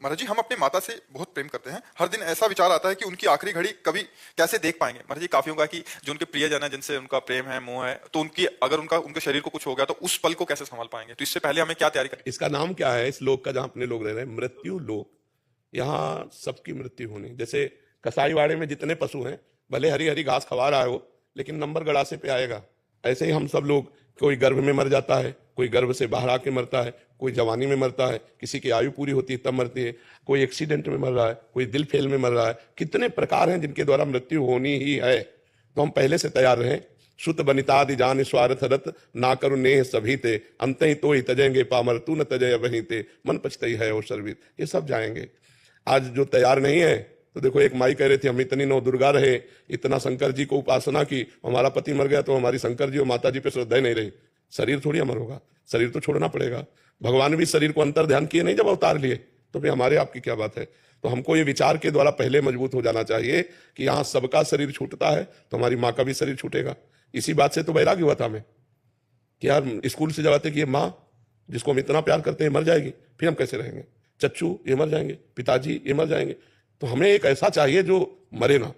महाराज जी, हम अपनी माता से बहुत प्रेम करते हैं। हर दिन ऐसा विचार आता है कि उनकी आखिरी घड़ी कभी कैसे देख पाएंगे। महाराज जी, काफी होगा कि जो उनके प्रियजन है, जिनसे उनका प्रेम है, मोह है, तो उनकी अगर उनके शरीर को कुछ हो गया तो उस पल को कैसे संभाल पाएंगे। तो इससे पहले हमें क्या तैयारी करें। इसका नाम क्या है इस लोक का जहां अपने लोग रह रहे हैं? मृत्यु लोक। यहाँ सबकी मृत्यु होनी। जैसे कसाईवाड़े में जितने पशु हैं, भले हरी हरी घास खवा रहा है वो, लेकिन नंबर गड़ासे पे आएगा। ऐसे ही हम सब लोग, कोई गर्भ में मर जाता है, कोई गर्भ से बाहर आके मरता है, कोई जवानी में मरता है, किसी की आयु पूरी होती है तब मरती है, कोई एक्सीडेंट में मर रहा है, कोई दिल फेल में मर रहा है। कितने प्रकार हैं जिनके द्वारा मृत्यु होनी ही है। तो हम पहले से तैयार रहें। सुत बनितादि जान स्वार्थ रत, ना करु नेह सभी ते, अंत ही तो ही तजेंगे पामर, तू न तजय वहीं ते, मन पछतई है और सर्वित। ये सब जाएंगे। आज जो तैयार नहीं है, तो देखो एक माई कह रही थी हम इतनी नौ दुर्गा रहे, इतना शंकर जी को उपासना की, हमारा पति मर गया तो हमारी शंकर जी और माता जी पे श्रद्धा ही नहीं रही। शरीर थोड़ी अमर होगा, शरीर तो छोड़ना पड़ेगा। भगवान भी शरीर को अंतर ध्यान किए नहीं जब अवतार लिए, तो फिर हमारे आपकी क्या बात है। तो हमको ये विचार के द्वारा पहले मजबूत हो जाना चाहिए कि यहाँ सबका शरीर छूटता है तो हमारी माँ का भी शरीर छूटेगा। इसी बात से तो वैराग्य हुआ था हमें कि यार स्कूल से जब आते कि ये माँ जिसको हम इतना प्यार करते हैं मर जाएगी, फिर हम कैसे रहेंगे। चच्चू ये मर जाएंगे, पिताजी ये मर जाएंगे, तो हमें एक ऐसा चाहिए जो मरे ना।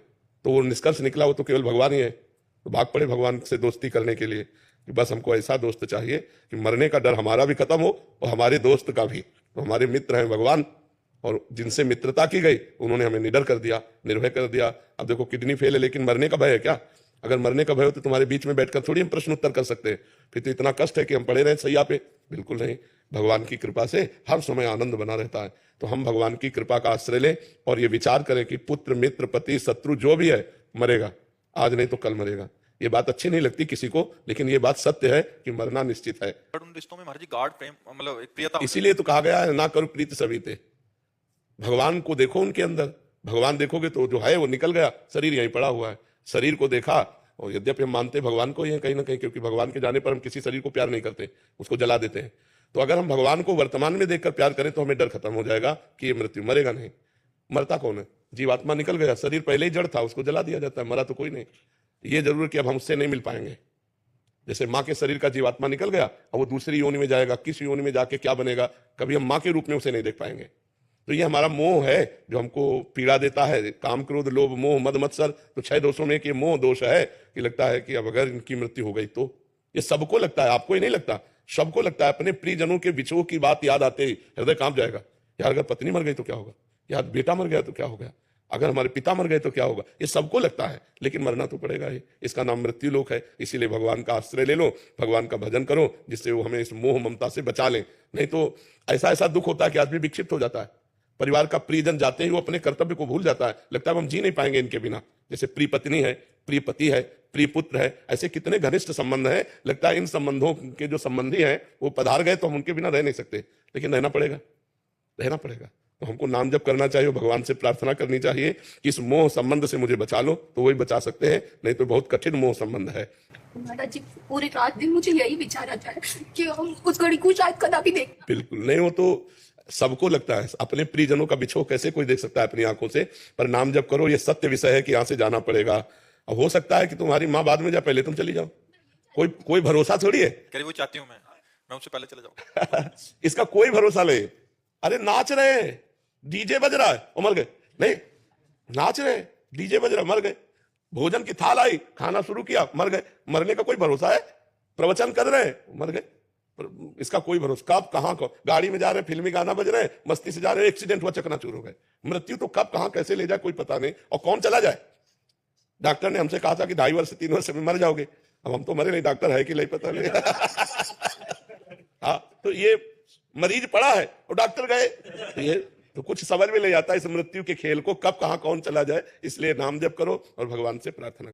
तो वो निष्कर्ष निकला वो तो केवल भगवान ही है। तो भाग पड़े भगवान से दोस्ती करने के लिए कि बस हमको ऐसा दोस्त चाहिए कि मरने का डर हमारा भी खत्म हो और हमारे दोस्त का भी। तो हमारे मित्र हैं भगवान, और जिनसे मित्रता की गई उन्होंने हमें निडर कर दिया, निर्भय कर दिया। अब देखो किडनी फेल है लेकिन मरने का भय है क्या? अगर मरने का भय हो तो तुम्हारे बीच में बैठकर थोड़ी हम प्रश्न उत्तर कर सकते हैं। फिर तो इतना कष्ट है कि हम पड़े रहे सैया पे? बिल्कुल नहीं। भगवान की कृपा से हर समय आनंद बना रहता है। तो हम भगवान की कृपा का आश्रय लें और ये विचार करें कि पुत्र मित्र पति शत्रु जो भी है मरेगा, आज नहीं तो कल मरेगा। ये बात अच्छी नहीं लगती किसी को, लेकिन ये बात सत्य है कि मरना निश्चित है। उन रिश्तों में महाराज जी गाढ़ प्रेम, मतलब एक प्रियता, इसीलिए तो कहा गया है ना करो प्रीति सभी ते। भगवान को देखो उनके अंदर। भगवान देखोगे तो जो है वो निकल गया, शरीर यहीं पड़ा हुआ है। शरीर को देखा, और यद्यपि हम मानते भगवान को ही है कहीं ना कहीं, क्योंकि भगवान के जाने पर हम किसी शरीर को प्यार नहीं करते, उसको जला देते हैं। तो अगर हम भगवान को वर्तमान में देखकर प्यार करें तो हमें डर खत्म हो जाएगा कि ये मृत्यु, मरेगा नहीं। मरता कौन है? जीवात्मा निकल गया, शरीर पहले ही जड़ था, उसको जला दिया जाता है, मरा तो कोई नहीं। ये जरूर कि अब हम उससे नहीं मिल पाएंगे। जैसे माँ के शरीर का जीवात्मा निकल गया और वो दूसरी योनि में जाएगा, किस योनि में जाके क्या बनेगा, कभी हम माँ के रूप में उसे नहीं देख पाएंगे। तो ये हमारा मोह है जो हमको पीड़ा देता है। काम क्रोध लोभ मोह मद मत्सर, तो 6 दोषों में एक ये मोह दोष है कि लगता है कि अब अगर इनकी मृत्यु हो गई तो। ये सबको लगता है, आपको ही नहीं लगता, सबको लगता है। अपने प्रियजनों के विछोह की बात याद आते ही हृदय कांप जाएगा। यार अगर पत्नी मर गई तो क्या होगा, यार बेटा मर गया तो क्या होगा, अगर हमारे पिता मर गए तो क्या होगा। ये सबको लगता है, लेकिन मरना तो पड़ेगा ही। इसका नाम मृत्यु लोक है। इसीलिए भगवान का आश्रय ले लो, भगवान का भजन करो, जिससे वो हमें इस मोह ममता से बचा लें। नहीं तो ऐसा ऐसा दुख होता है कि आदमी विक्षिप्त हो जाता है। परिवार का प्रियजन जाते ही वो अपने कर्तव्य को भूल जाता है, लगता है हम जी नहीं पाएंगे इनके बिना। जैसे प्रिय पत्नी है, प्रिय पति है, प्रिय पुत्र है, ऐसे कितने घनिष्ठ संबंध है, लगता है इन संबंधों के जो संबंधी हैं वो पधार गए तो हम उनके बिना रह नहीं सकते, लेकिन रहना पड़ेगा, रहना पड़ेगा। तो हमको नाम जप करना चाहिए, भगवान से प्रार्थना करनी चाहिए कि इस मोह संबंध से मुझे बचा लो, तो वही बचा सकते हैं, नहीं तो बहुत कठिन मोह संबंध है। महाराज जी, पूरे रात दिन मुझे यही विचार आता है कि हम उस घड़ी को शायद कदापि देख। बिल्कुल नहीं, वो तो सबको लगता है। अपने प्रियजनों का बिछोह कैसे कोई देख सकता है अपनी आंखों से, पर नाम जप करो। ये सत्य विषय है कि यहाँ से जाना पड़ेगा। अब हो सकता है कि तुम्हारी माँ बाद में जाए, पहले तुम चली जाओ। कोई भरोसा थोड़ी है। वो चाहती हूँ मैं उससे पहले चले जाऊँ। इसका कोई भरोसा नहीं। अरे नाच रहे, डीजे बज रहा है और मर गए, नहीं नाच रहे डीजे बज रहा, मर गए। भोजन की थाल आई, खाना शुरू किया, मर गए। मरने का कोई भरोसा है? प्रवचन कर रहे हैं, मर गए। इसका कोई भरोसा कब कहां को। गाड़ी में जा रहे, फिल्मी गाना बज रहे, मस्ती से जा रहे, एक्सीडेंट हुआ, चकनाचूर हो गए। मृत्यु तो कब कहां कैसे ले जाए कोई पता नहीं, और कौन चला जाए। डॉक्टर ने हमसे कहा था कि 2.5 वर्ष से 3 वर्ष में मर जाओगे। अब हम तो मरे नहीं, डॉक्टर है कि नहीं पता नहीं। हाँ, तो ये मरीज पड़ा है और डॉक्टर गए, ये तो कुछ समझ में ले जाता है इस मृत्यु के खेल को, कब कहां कौन चला जाए। इसलिए नाम जप करो और भगवान से प्रार्थना